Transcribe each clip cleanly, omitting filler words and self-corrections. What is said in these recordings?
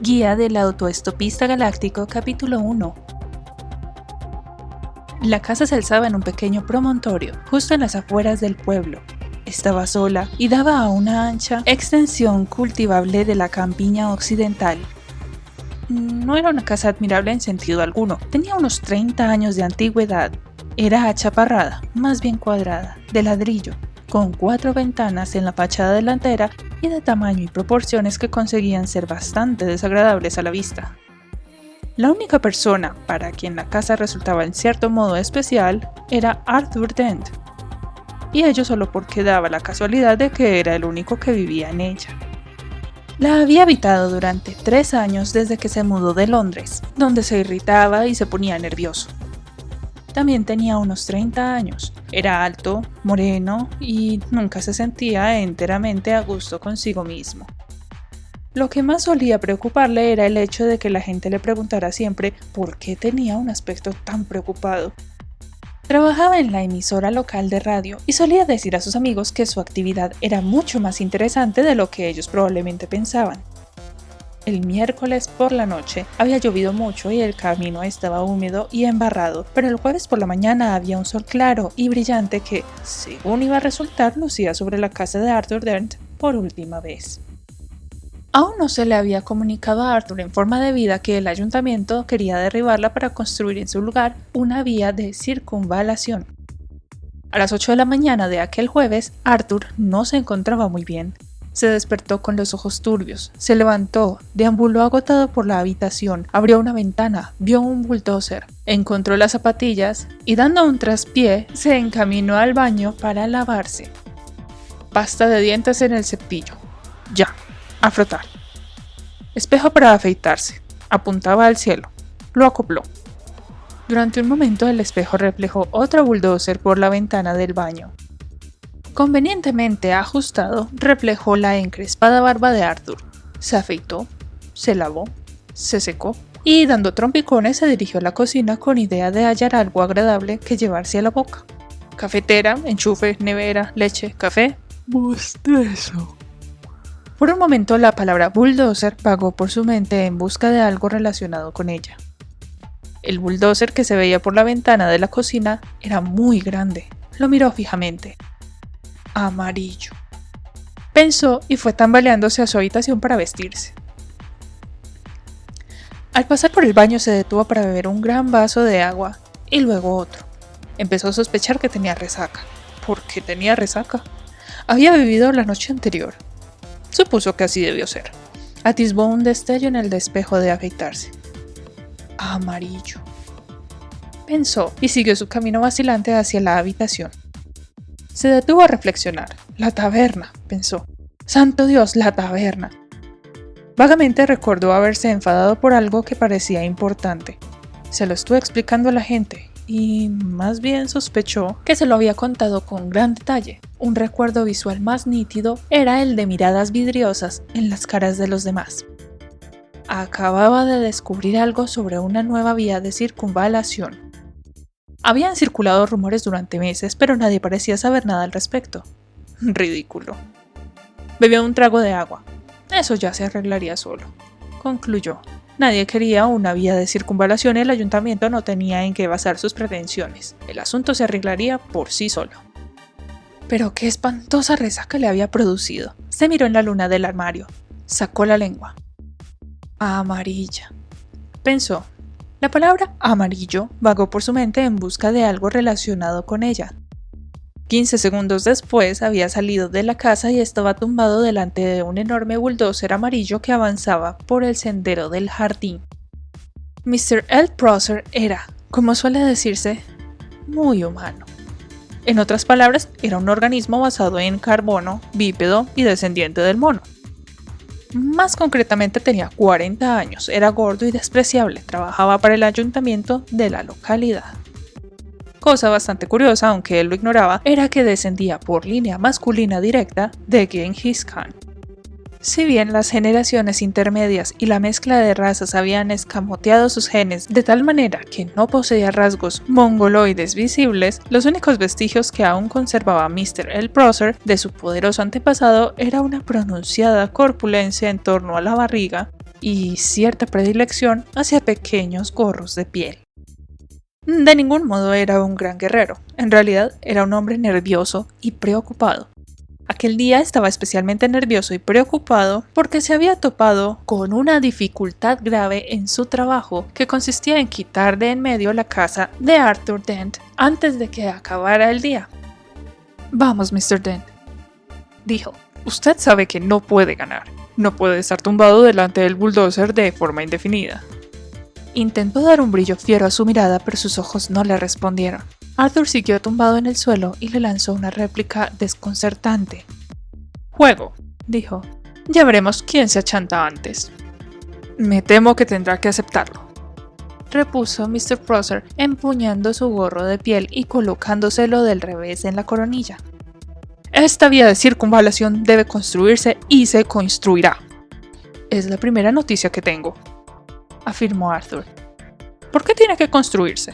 Guía del autoestopista galáctico, capítulo 1. La casa se alzaba en un pequeño promontorio, justo en las afueras del pueblo. Estaba sola y daba a una ancha extensión cultivable de la campiña occidental. No era una casa admirable en sentido alguno, tenía unos 30 años de antigüedad. Era achaparrada, más bien cuadrada, de ladrillo, con 4 ventanas en la fachada delantera y de tamaño y proporciones que conseguían ser bastante desagradables a la vista. La única persona para quien la casa resultaba en cierto modo especial era Arthur Dent, y ello solo porque daba la casualidad de que era el único que vivía en ella. La había habitado durante 3 años desde que se mudó de Londres, donde se irritaba y se ponía nervioso. También tenía unos 30 años, era alto, moreno y nunca se sentía enteramente a gusto consigo mismo. Lo que más solía preocuparle era el hecho de que la gente le preguntara siempre por qué tenía un aspecto tan preocupado. Trabajaba en la emisora local de radio y solía decir a sus amigos que su actividad era mucho más interesante de lo que ellos probablemente pensaban. El miércoles por la noche había llovido mucho y el camino estaba húmedo y embarrado, pero el jueves por la mañana había un sol claro y brillante que, según iba a resultar, lucía sobre la casa de Arthur Dent por última vez. Aún no se le había comunicado a Arthur en forma de vida que el ayuntamiento quería derribarla para construir en su lugar una vía de circunvalación. A las 8 de la mañana de aquel jueves, Arthur no se encontraba muy bien. Se despertó con los ojos turbios, se levantó, deambuló agotado por la habitación, abrió una ventana, vio un bulldozer, encontró las zapatillas y dando un traspié se encaminó al baño para lavarse. Pasta de dientes en el cepillo. Ya. A frotar. Espejo para afeitarse. Apuntaba al cielo. Lo acopló. Durante un momento el espejo reflejó otro bulldozer por la ventana del baño. Convenientemente ajustado, reflejó la encrespada barba de Arthur. Se afeitó, se lavó, se secó y dando trompicones se dirigió a la cocina con idea de hallar algo agradable que llevarse a la boca. Cafetera, enchufe, nevera, leche, café. Bostezo. Por un momento la palabra bulldozer vagó por su mente en busca de algo relacionado con ella. El bulldozer que se veía por la ventana de la cocina era muy grande. Lo miró fijamente. Amarillo. Pensó y fue tambaleándose a su habitación para vestirse. Al pasar por el baño se detuvo para beber un gran vaso de agua y luego otro. Empezó a sospechar que tenía resaca. ¿Por qué tenía resaca? Había bebido la noche anterior. Supuso que así debió ser. Atisbó un destello en el espejo de afeitarse. Amarillo. Pensó y siguió su camino vacilante hacia la habitación. Se detuvo a reflexionar. La taberna, pensó. ¡Santo Dios, la taberna! Vagamente recordó haberse enfadado por algo que parecía importante. Se lo estuvo explicando a la gente y más bien sospechó que se lo había contado con gran detalle. Un recuerdo visual más nítido era el de miradas vidriosas en las caras de los demás. Acababa de descubrir algo sobre una nueva vía de circunvalación. Habían circulado rumores durante meses, pero nadie parecía saber nada al respecto. Ridículo. Bebió un trago de agua. Eso ya se arreglaría solo, concluyó. Nadie quería una vía de circunvalación y el ayuntamiento no tenía en qué basar sus pretensiones. El asunto se arreglaría por sí solo. Pero qué espantosa resaca le había producido. Se miró en la luna del armario. Sacó la lengua. Amarilla. Pensó. La palabra amarillo vagó por su mente en busca de algo relacionado con ella. 15 segundos después había salido de la casa y estaba tumbado delante de un enorme bulldozer amarillo que avanzaba por el sendero del jardín. Mr. L. Prosser era, como suele decirse, muy humano. En otras palabras, era un organismo basado en carbono, bípedo y descendiente del mono. Más concretamente tenía 40 años, era gordo y despreciable, trabajaba para el ayuntamiento de la localidad. Cosa bastante curiosa, aunque él lo ignoraba, era que descendía por línea masculina directa de Genghis Khan. Si bien las generaciones intermedias y la mezcla de razas habían escamoteado sus genes de tal manera que no poseía rasgos mongoloides visibles, los únicos vestigios que aún conservaba Mr. L. Prosser de su poderoso antepasado era una pronunciada corpulencia en torno a la barriga y cierta predilección hacia pequeños gorros de piel. De ningún modo era un gran guerrero, en realidad era un hombre nervioso y preocupado. Aquel día estaba especialmente nervioso y preocupado porque se había topado con una dificultad grave en su trabajo que consistía en quitar de en medio la casa de Arthur Dent antes de que acabara el día. «Vamos, Mr. Dent», dijo, «usted sabe que no puede ganar. No puede estar tumbado delante del bulldozer de forma indefinida». Intentó dar un brillo fiero a su mirada, pero sus ojos no le respondieron. Arthur siguió tumbado en el suelo y le lanzó una réplica desconcertante. «Juego», dijo. «Ya veremos quién se achanta antes». «Me temo que tendrá que aceptarlo», repuso Mr. Prosser, empuñando su gorro de piel y colocándoselo del revés en la coronilla. «Esta vía de circunvalación debe construirse y se construirá. Es la primera noticia que tengo», afirmó Arthur. «¿Por qué tiene que construirse?»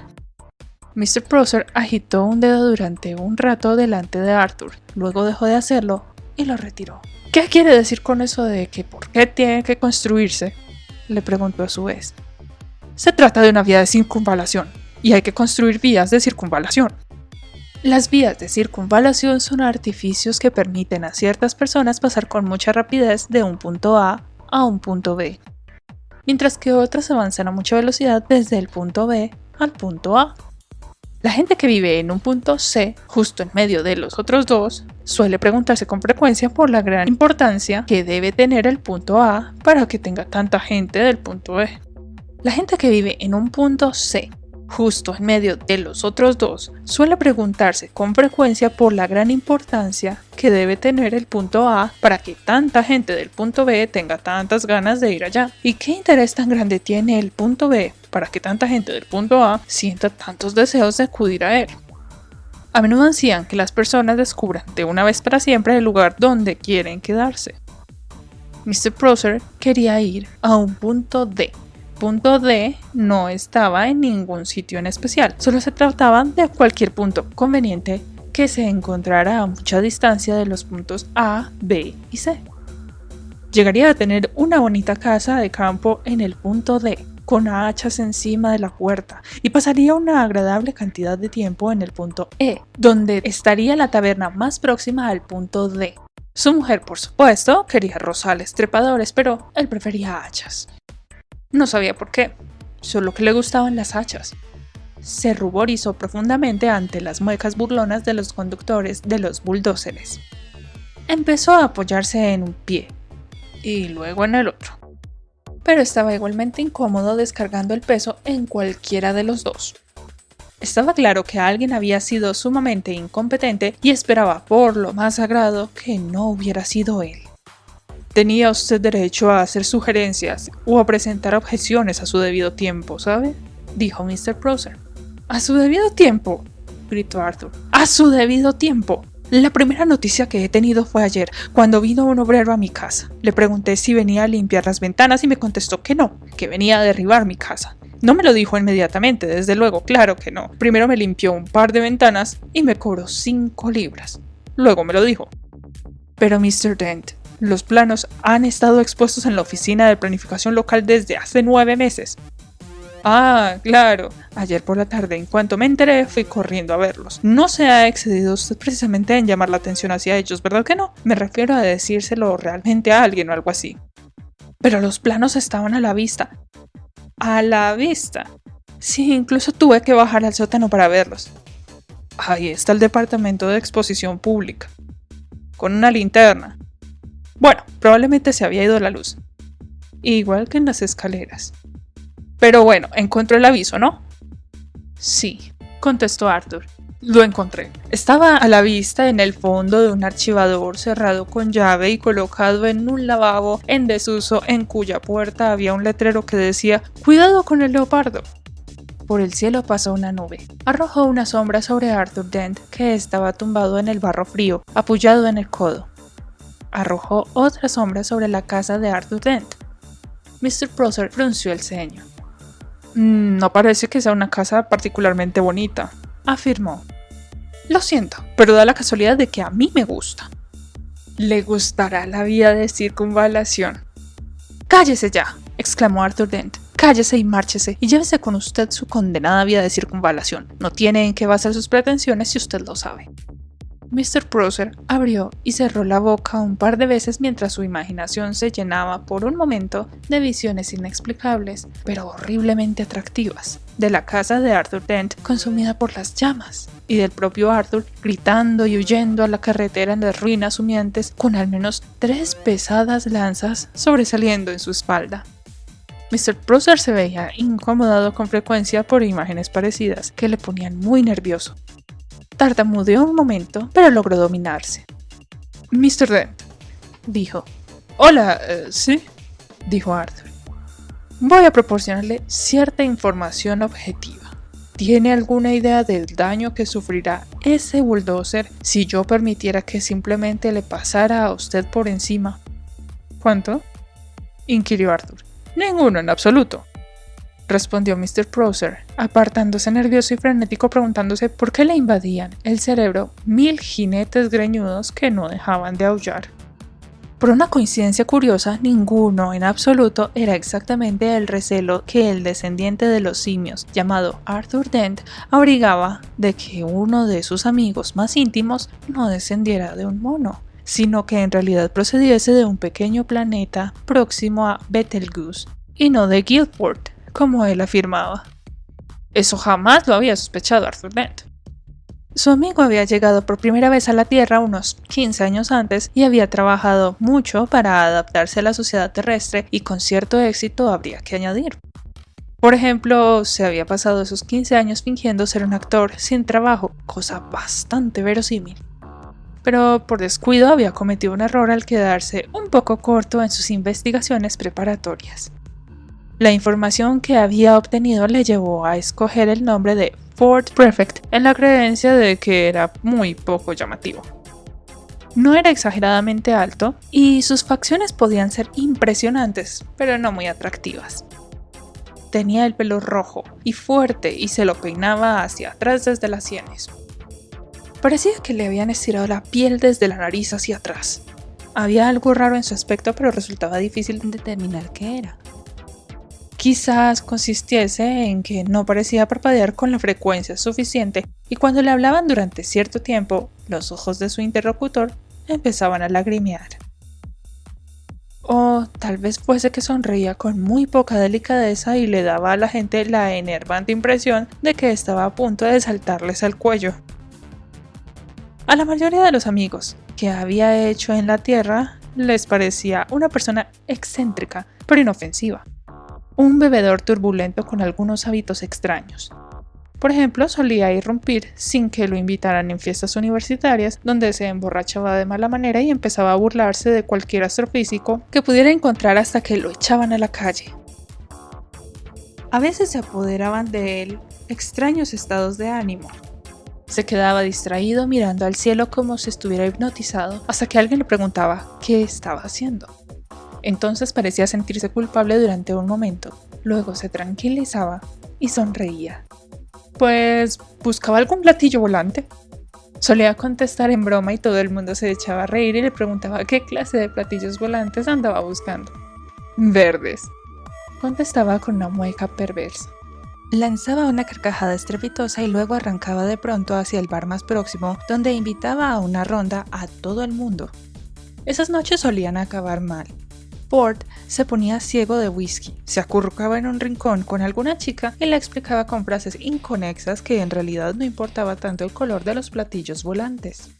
Mr. Prosser agitó un dedo durante un rato delante de Arthur, luego dejó de hacerlo y lo retiró. «¿Qué quiere decir con eso de que por qué tiene que construirse?», le preguntó a su vez. «Se trata de una vía de circunvalación, y hay que construir vías de circunvalación». Las vías de circunvalación son artificios que permiten a ciertas personas pasar con mucha rapidez de un punto A un punto B, mientras que otras avanzan a mucha velocidad desde el punto B al punto A. La gente que vive en un punto C, justo en medio de los otros dos, suele preguntarse con frecuencia por la gran importancia que debe tener el punto A para que tenga tanta gente del punto B. La gente que vive en un punto C, justo en medio de los otros dos, suele preguntarse con frecuencia por la gran importancia que debe tener el punto A para que tanta gente del punto B tenga tantas ganas de ir allá. ¿Y qué interés tan grande tiene el punto B para que tanta gente del punto A sienta tantos deseos de acudir a él? A menudo ansían que las personas descubran de una vez para siempre el lugar donde quieren quedarse. Mr. Prosser quería ir a un punto D. Punto D no estaba en ningún sitio en especial, solo se trataba de cualquier punto conveniente que se encontrara a mucha distancia de los puntos A, B y C. Llegaría a tener una bonita casa de campo en el punto D, con hachas encima de la puerta, y pasaría una agradable cantidad de tiempo en el punto E, donde estaría la taberna más próxima al punto D. Su mujer, por supuesto, quería rosales trepadores, pero él prefería hachas. No sabía por qué, solo que le gustaban las hachas. Se ruborizó profundamente ante las muecas burlonas de los conductores de los bulldóceres. Empezó a apoyarse en un pie, y luego en el otro. Pero estaba igualmente incómodo descargando el peso en cualquiera de los dos. Estaba claro que alguien había sido sumamente incompetente y esperaba por lo más sagrado que no hubiera sido él. Tenía usted derecho a hacer sugerencias o a presentar objeciones a su debido tiempo, ¿sabe?, dijo Mr. Prosser. «¿A su debido tiempo?», gritó Arthur. «¡A su debido tiempo! La primera noticia que he tenido fue ayer, cuando vino un obrero a mi casa. Le pregunté si venía a limpiar las ventanas y me contestó que no, que venía a derribar mi casa. No me lo dijo inmediatamente, desde luego, claro que no. Primero me limpió un par de ventanas y me cobró 5 libras. Luego me lo dijo». «Pero Mr. Dent, los planos han estado expuestos en la oficina de planificación local desde hace 9 meses. «Ah, claro. Ayer por la tarde, en cuanto me enteré, fui corriendo a verlos. No se ha excedido usted precisamente en llamar la atención hacia ellos, ¿verdad que no? Me refiero a decírselo realmente a alguien o algo así». «Pero los planos estaban a la vista». «¿A la vista?» «Sí, incluso tuve que bajar al sótano para verlos». «Ahí está el departamento de exposición pública, con una linterna. Bueno, probablemente se había ido la luz. Igual que en las escaleras. Pero bueno, encontró el aviso, ¿no?». «Sí», contestó Arthur. «Lo encontré. Estaba a la vista en el fondo de un archivador cerrado con llave y colocado en un lavabo en desuso, en cuya puerta había un letrero que decía «Cuidado con el leopardo». Por el cielo pasó una nube. Arrojó una sombra sobre Arthur Dent, que estaba tumbado en el barro frío, apoyado en el codo. Arrojó otra sombra sobre la casa de Arthur Dent. Mr. Prosser frunció el ceño. «No parece que sea una casa particularmente bonita», afirmó. «Lo siento, pero da la casualidad de que a mí me gusta». «Le gustará la vía de circunvalación». «Cállese ya. exclamó Arthur Dent. Cállese y márchese, y llévese con usted su condenada vida de circunvalación. No tiene en qué basar sus pretensiones si usted lo sabe. Mr. Prosser abrió y cerró la boca un par de veces mientras su imaginación se llenaba por un momento de visiones inexplicables, pero horriblemente atractivas, de la casa de Arthur Dent consumida por las llamas, y del propio Arthur gritando y huyendo a la carretera en las ruinas humeantes con al menos 3 pesadas lanzas sobresaliendo en su espalda. Mr. Prosser se veía incomodado con frecuencia por imágenes parecidas que le ponían muy nervioso. Tartamudeó un momento, pero logró dominarse. «Mr. Dent», dijo. «Hola, ¿sí?», dijo Arthur. «Voy a proporcionarle cierta información objetiva. ¿Tiene alguna idea del daño que sufrirá ese bulldozer si yo permitiera que simplemente le pasara a usted por encima?» «¿Cuánto?», inquirió Arthur. «Ninguno en absoluto», respondió Mr. Prosser, apartándose nervioso y frenético preguntándose por qué le invadían el cerebro 1000 jinetes greñudos que no dejaban de aullar. Por una coincidencia curiosa, ninguno en absoluto era exactamente el recelo que el descendiente de los simios, llamado Arthur Dent, abrigaba de que uno de sus amigos más íntimos no descendiera de un mono, sino que en realidad procediese de un pequeño planeta próximo a Betelgeuse, y no de Guildford, como él afirmaba. Eso jamás lo había sospechado Arthur Dent. Su amigo había llegado por primera vez a la Tierra unos 15 años antes y había trabajado mucho para adaptarse a la sociedad terrestre y con cierto éxito habría que añadir. Por ejemplo, se había pasado esos 15 años fingiendo ser un actor sin trabajo, cosa bastante verosímil. Pero por descuido había cometido un error al quedarse un poco corto en sus investigaciones preparatorias. La información que había obtenido le llevó a escoger el nombre de Fort Prefect en la creencia de que era muy poco llamativo. No era exageradamente alto y sus facciones podían ser impresionantes, pero no muy atractivas. Tenía el pelo rojo y fuerte y se lo peinaba hacia atrás desde las sienes. Parecía que le habían estirado la piel desde la nariz hacia atrás. Había algo raro en su aspecto, pero resultaba difícil determinar qué era. Quizás consistiese en que no parecía parpadear con la frecuencia suficiente y cuando le hablaban durante cierto tiempo, los ojos de su interlocutor empezaban a lagrimear. O tal vez fuese que sonreía con muy poca delicadeza y le daba a la gente la enervante impresión de que estaba a punto de saltarles al cuello. A la mayoría de los amigos que había hecho en la Tierra les parecía una persona excéntrica, pero inofensiva. Un bebedor turbulento con algunos hábitos extraños. Por ejemplo, solía irrumpir sin que lo invitaran en fiestas universitarias, donde se emborrachaba de mala manera y empezaba a burlarse de cualquier astrofísico que pudiera encontrar hasta que lo echaban a la calle. A veces se apoderaban de él extraños estados de ánimo. Se quedaba distraído mirando al cielo como si estuviera hipnotizado, hasta que alguien le preguntaba qué estaba haciendo. Entonces parecía sentirse culpable durante un momento, luego se tranquilizaba y sonreía. Pues buscaba algún platillo volante. Solía contestar en broma y todo el mundo se echaba a reír y le preguntaba qué clase de platillos volantes andaba buscando. Verdes, contestaba con una mueca perversa. Lanzaba una carcajada estrepitosa y luego arrancaba de pronto hacia el bar más próximo, donde invitaba a una ronda a todo el mundo. Esas noches solían acabar mal. Ford se ponía ciego de whisky, se acurrucaba en un rincón con alguna chica y le explicaba con frases inconexas que en realidad no importaba tanto el color de los platillos volantes.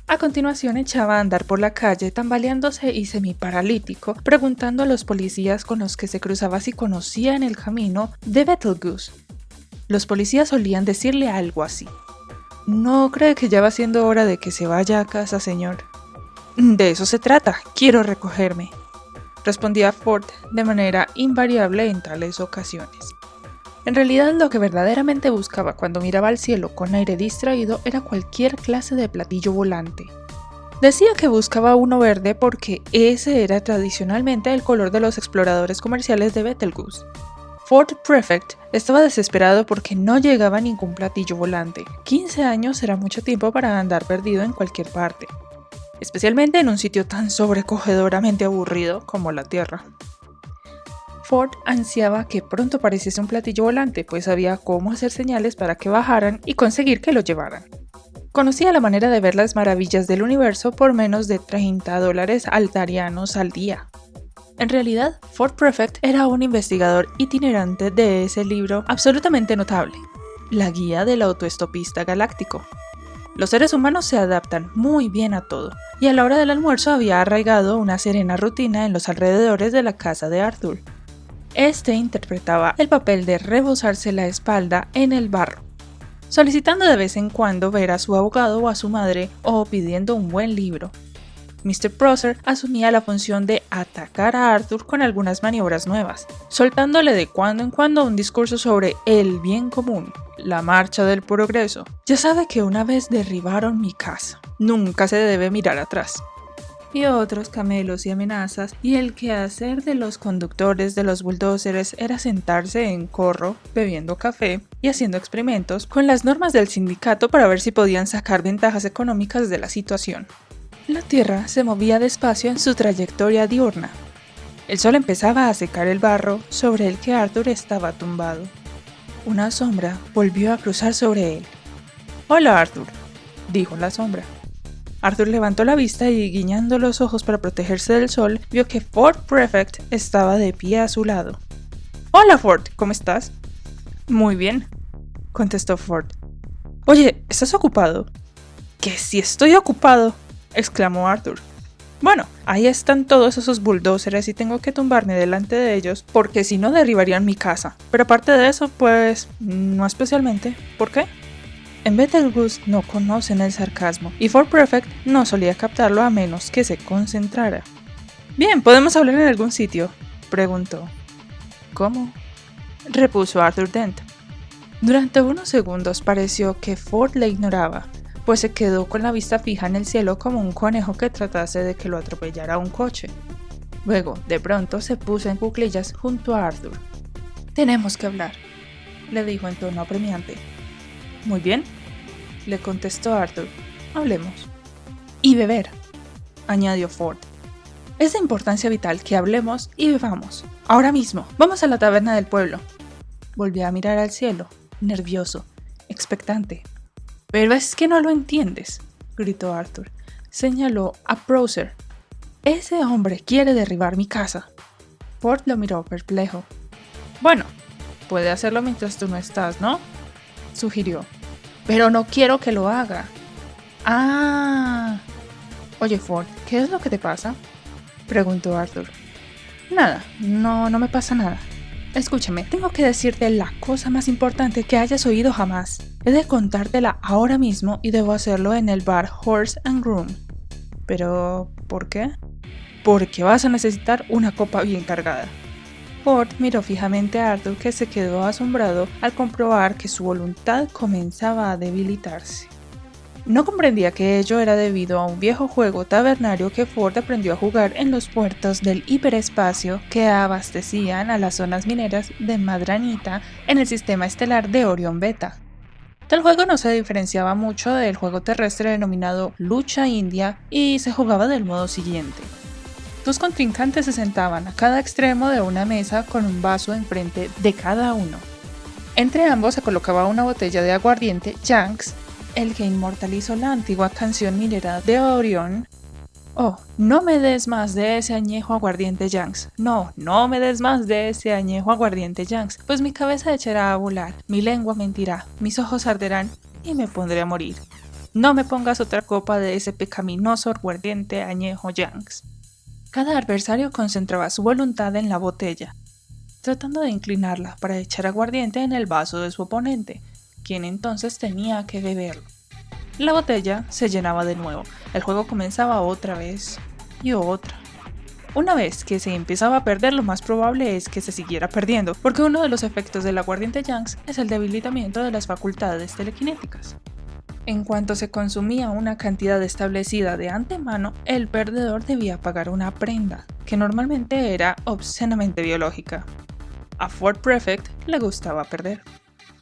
A continuación echaba a andar por la calle tambaleándose y semiparalítico, preguntando a los policías con los que se cruzaba si conocían el camino de Betelgeuse. Los policías solían decirle algo así: «¿No cree que ya va siendo hora de que se vaya a casa, señor?» «De eso se trata, quiero recogerme», respondía Ford de manera invariable en tales ocasiones. En realidad lo que verdaderamente buscaba cuando miraba al cielo con aire distraído era cualquier clase de platillo volante. Decía que buscaba uno verde porque ese era tradicionalmente el color de los exploradores comerciales de Betelgeuse. Fort Prefect estaba desesperado porque no llegaba ningún platillo volante. 15 años era mucho tiempo para andar perdido en cualquier parte, especialmente en un sitio tan sobrecogedoramente aburrido como la Tierra. Ford ansiaba que pronto apareciese un platillo volante, pues sabía cómo hacer señales para que bajaran y conseguir que lo llevaran. Conocía la manera de ver las maravillas del universo por menos de $30 altarianos al día. En realidad, Ford Prefect era un investigador itinerante de ese libro absolutamente notable, La Guía del Autoestopista Galáctico. Los seres humanos se adaptan muy bien a todo, y a la hora del almuerzo había arraigado una serena rutina en los alrededores de la casa de Arthur. Este interpretaba el papel de rebozarse la espalda en el barro, solicitando de vez en cuando ver a su abogado o a su madre o pidiendo un buen libro. Mr. Prosser asumía la función de atacar a Arthur con algunas maniobras nuevas, soltándole de cuando en cuando un discurso sobre el bien común, la marcha del progreso. Ya sabe que una vez derribaron mi casa, nunca se debe mirar atrás. Y otros camelos y amenazas, y el quehacer de los conductores de los bulldozers era sentarse en corro, bebiendo café y haciendo experimentos con las normas del sindicato para ver si podían sacar ventajas económicas de la situación. La Tierra se movía despacio en su trayectoria diurna. El sol empezaba a secar el barro sobre el que Arthur estaba tumbado. Una sombra volvió a cruzar sobre él. «Hola, Arthur», dijo la sombra. Arthur levantó la vista y, guiñando los ojos para protegerse del sol, vio que Ford Prefect estaba de pie a su lado. «Hola, Ford, ¿cómo estás?» «Muy bien», contestó Ford. «Oye, ¿estás ocupado?» «¿Que si estoy ocupado?», exclamó Arthur. «Bueno, ahí están todos esos bulldozers y tengo que tumbarme delante de ellos porque si no derribarían mi casa. Pero aparte de eso, pues, no especialmente. ¿Por qué?» En Betelgeuse no conocen el sarcasmo, y Ford Prefect no solía captarlo a menos que se concentrara. «Bien, ¿podemos hablar en algún sitio?», preguntó. «¿Cómo?», repuso Arthur Dent. Durante unos segundos pareció que Ford le ignoraba, pues se quedó con la vista fija en el cielo como un conejo que tratase de que lo atropellara un coche. Luego, de pronto, se puso en cuclillas junto a Arthur. «Tenemos que hablar», le dijo en tono apremiante. «Muy bien», le contestó Arthur. «Hablemos». «Y beber», añadió Ford. «Es de importancia vital que hablemos y bebamos. Ahora mismo, vamos a la taberna del pueblo». Volvió a mirar al cielo, nervioso, expectante. «Pero es que no lo entiendes», gritó Arthur. Señaló a Prosser. «Ese hombre quiere derribar mi casa». Ford lo miró perplejo. «Bueno, puede hacerlo mientras tú no estás, ¿no?», sugirió. «Pero no quiero que lo haga». «Ah». «Oye, Ford, ¿qué es lo que te pasa?», preguntó Arthur. «Nada, no me pasa nada. Escúchame, tengo que decirte la cosa más importante que hayas oído jamás. He de contártela ahora mismo y debo hacerlo en el bar Horse and Groom». «¿Pero por qué?» «Porque vas a necesitar una copa bien cargada». Ford miró fijamente a Arthur, que se quedó asombrado al comprobar que su voluntad comenzaba a debilitarse. No comprendía que ello era debido a un viejo juego tabernario que Ford aprendió a jugar en los puertos del hiperespacio que abastecían a las zonas mineras de Madranita en el sistema estelar de Orión Beta. Tal juego no se diferenciaba mucho del juego terrestre denominado Lucha India y se jugaba del modo siguiente. Dos contrincantes se sentaban a cada extremo de una mesa con un vaso enfrente de cada uno. Entre ambos se colocaba una botella de aguardiente Yanks, el que inmortalizó la antigua canción minera de Orión. «Oh, no me des más de ese añejo aguardiente Yanks. No me des más de ese añejo aguardiente Yanks, pues mi cabeza echará a volar, mi lengua mentirá, mis ojos arderán y me pondré a morir. No me pongas otra copa de ese pecaminoso aguardiente añejo Yanks». Cada adversario concentraba su voluntad en la botella, tratando de inclinarla para echar aguardiente en el vaso de su oponente, quien entonces tenía que beberlo. La botella se llenaba de nuevo, el juego comenzaba otra vez y otra. Una vez que se empezaba a perder, lo más probable es que se siguiera perdiendo, porque uno de los efectos del aguardiente Yanks es el debilitamiento de las facultades telequinéticas. En cuanto se consumía una cantidad establecida de antemano, el perdedor debía pagar una prenda, que normalmente era obscenamente biológica. A Ford Prefect le gustaba perder.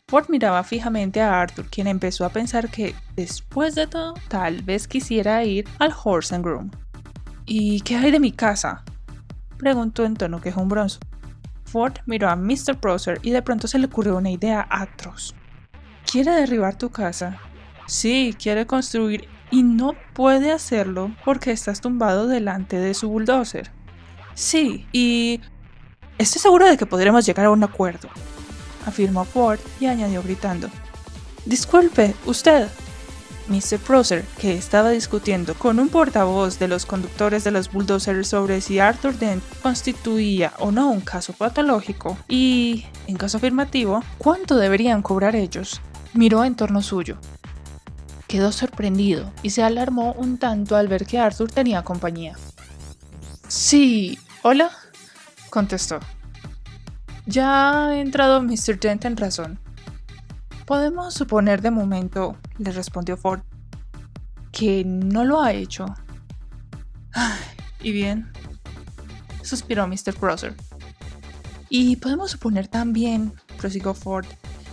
Ford miraba fijamente a Arthur, quien empezó a pensar que, después de todo, tal vez quisiera ir al Horse and Groom. «¿Y qué hay de mi casa?», preguntó en tono quejumbroso. Ford miró a Mr. Prosser y de pronto se le ocurrió una idea atroz. ¿Quiere derribar tu casa? Sí, quiere construir y no puede hacerlo porque estás tumbado delante de su bulldozer. Sí, y estoy seguro de que podremos llegar a un acuerdo, afirmó Ford y añadió gritando. Disculpe, usted. Mr. Prosser, que estaba discutiendo con un portavoz de los conductores de los bulldozers sobre si Arthur Dent constituía o no un caso patológico y, en caso afirmativo, cuánto deberían cobrar ellos, miró en torno suyo. Quedó sorprendido y se alarmó un tanto al ver que Arthur tenía compañía. Sí, ¿hola?, contestó. Ya ha entrado Mr. Dent en razón. Podemos suponer de momento, le respondió Ford, que no lo ha hecho. ¿Y bien?, suspiró Mr. Prosser. Y podemos suponer también, prosiguió Ford,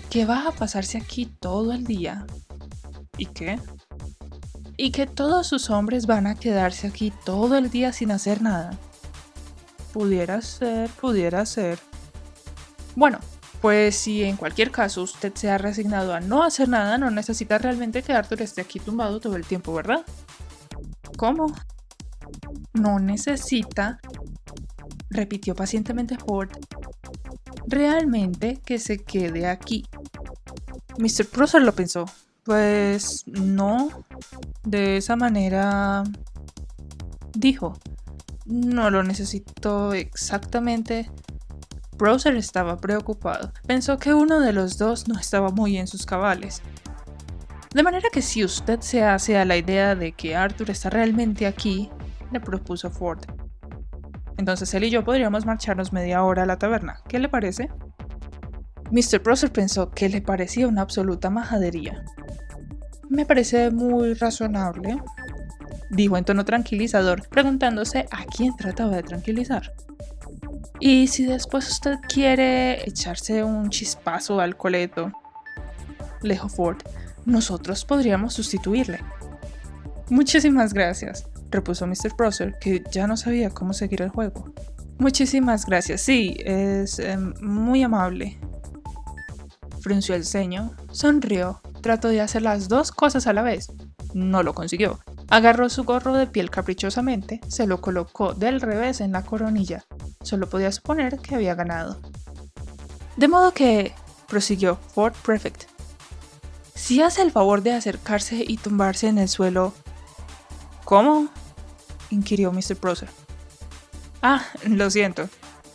que va a pasarse aquí todo el día. ¿Y qué? Y que todos sus hombres van a quedarse aquí todo el día sin hacer nada. Pudiera ser. Bueno, pues si en cualquier caso usted se ha resignado a no hacer nada, no necesita realmente que Arthur esté aquí tumbado todo el tiempo, ¿verdad? ¿Cómo? No necesita, repitió pacientemente Ford, realmente que se quede aquí. Mr. Prosser lo pensó. Pues no, de esa manera, dijo. No lo necesito exactamente. Prosser estaba preocupado. Pensó que uno de los dos no estaba muy en sus cabales. De manera que si usted se hace a la idea de que Arthur está realmente aquí, le propuso Ford, entonces él y yo podríamos marcharnos media hora a la taberna. ¿Qué le parece? Mr. Prosser pensó que le parecía una absoluta majadería. Me parece muy razonable, dijo en tono tranquilizador, preguntándose a quién trataba de tranquilizar. Y si después usted quiere echarse un chispazo al coleto, le dijo Ford, nosotros podríamos sustituirle. Muchísimas gracias, repuso Mr. Prosser, que ya no sabía cómo seguir el juego. Muchísimas gracias, sí, es muy amable. Frunció el ceño, sonrió, trató de hacer las dos cosas a la vez. No lo consiguió. Agarró su gorro de piel caprichosamente, se lo colocó del revés en la coronilla. Solo podía suponer que había ganado. De modo que, prosiguió Ford Prefect, si hace el favor de acercarse y tumbarse en el suelo... ¿Cómo?, inquirió Mr. Prosser. Ah, lo siento,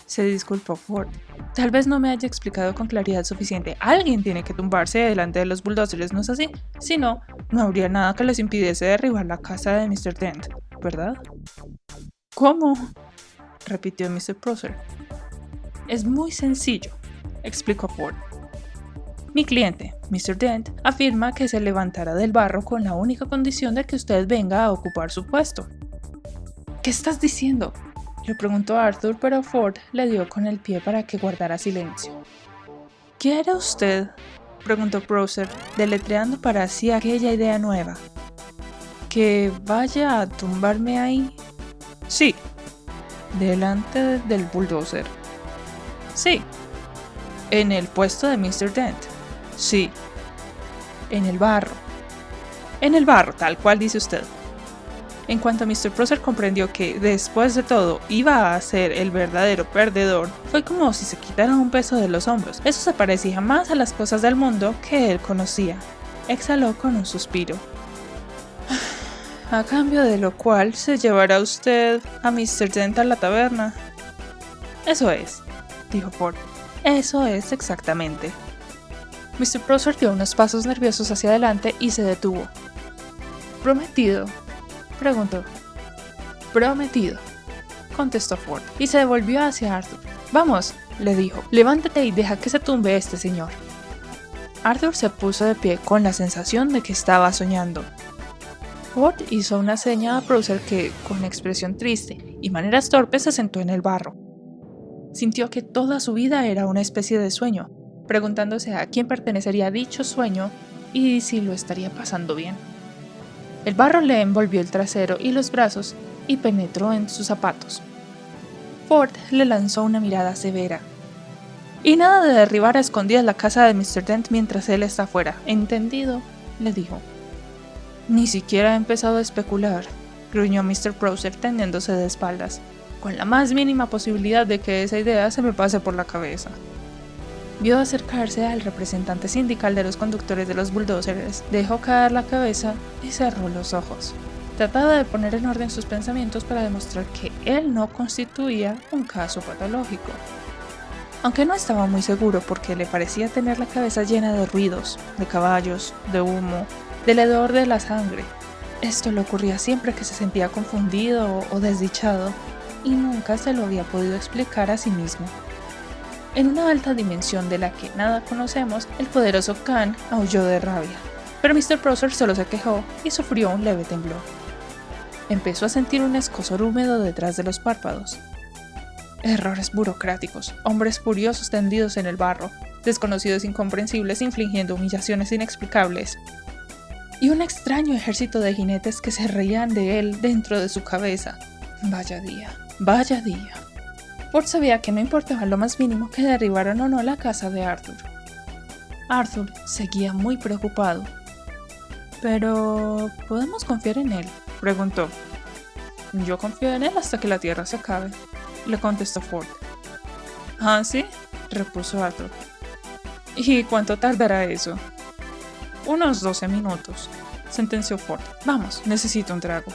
se disculpó Ford. Tal vez no me haya explicado con claridad suficiente. Alguien tiene que tumbarse delante de los bulldozers, ¿no es así? Si no, no habría nada que les impidiese derribar la casa de Mr. Dent, ¿verdad? ¿Cómo?, repitió Mr. Prosser. Es muy sencillo, explicó Ford. Mi cliente, Mr. Dent, afirma que se levantará del barro con la única condición de que usted venga a ocupar su puesto. ¿Qué estás diciendo?, le preguntó Arthur, pero Ford le dio con el pie para que guardara silencio. ¿Qué hará usted?, preguntó Prosser, deletreando para sí aquella idea nueva. ¿Que vaya a tumbarme ahí? Sí. ¿Delante del bulldozer? Sí. ¿En el puesto de Mr. Dent? Sí. ¿En el barro? En el barro, tal cual dice usted. En cuanto Mr. Prosser comprendió que, después de todo, iba a ser el verdadero perdedor, fue como si se quitara un peso de los hombros. Eso se parecía más a las cosas del mundo que él conocía. Exhaló con un suspiro. A cambio de lo cual se llevará usted a Mr. Dent a la taberna. Eso es, dijo Ford. Eso es exactamente. Mr. Prosser dio unos pasos nerviosos hacia adelante y se detuvo. ¿Prometido?, preguntó. Prometido, contestó Ford, y se devolvió hacia Arthur. Vamos, le dijo, levántate y deja que se tumbe este señor. Arthur se puso de pie con la sensación de que estaba soñando. Ford hizo una seña a Prosser que, con expresión triste y maneras torpes, se sentó en el barro. Sintió que toda su vida era una especie de sueño, preguntándose a quién pertenecería dicho sueño y si lo estaría pasando bien. El barro le envolvió el trasero y los brazos y penetró en sus zapatos. Ford le lanzó una mirada severa. Y nada de derribar a escondidas la casa de Mr. Dent mientras él está afuera. ¿Entendido?, le dijo. Ni siquiera he empezado a especular, gruñó Mr. Prowser tendiéndose de espaldas, con la más mínima posibilidad de que esa idea se me pase por la cabeza. Vio acercarse al representante sindical de los conductores de los bulldozers, dejó caer la cabeza y cerró los ojos. Trataba de poner en orden sus pensamientos para demostrar que él no constituía un caso patológico. Aunque no estaba muy seguro porque le parecía tener la cabeza llena de ruidos, de caballos, de humo, del hedor de la sangre. Esto le ocurría siempre que se sentía confundido o desdichado, y nunca se lo había podido explicar a sí mismo. En una alta dimensión de la que nada conocemos, el poderoso Khan aulló de rabia, pero Mr. Prowser solo se quejó y sufrió un leve temblor. Empezó a sentir un escozor húmedo detrás de los párpados. Errores burocráticos, hombres furiosos tendidos en el barro, desconocidos incomprensibles infligiendo humillaciones inexplicables, y un extraño ejército de jinetes que se reían de él dentro de su cabeza. Vaya día, vaya día. Ford sabía que no importaba lo más mínimo que derribaran o no la casa de Arthur. Arthur seguía muy preocupado. ¿Pero podemos confiar en él?, preguntó. Yo confío en él hasta que la tierra se acabe, le contestó Ford. ¿Ah, sí?, repuso Arthur. ¿Y cuánto tardará eso? Unos 12 minutos, sentenció Ford. Vamos, necesito un trago.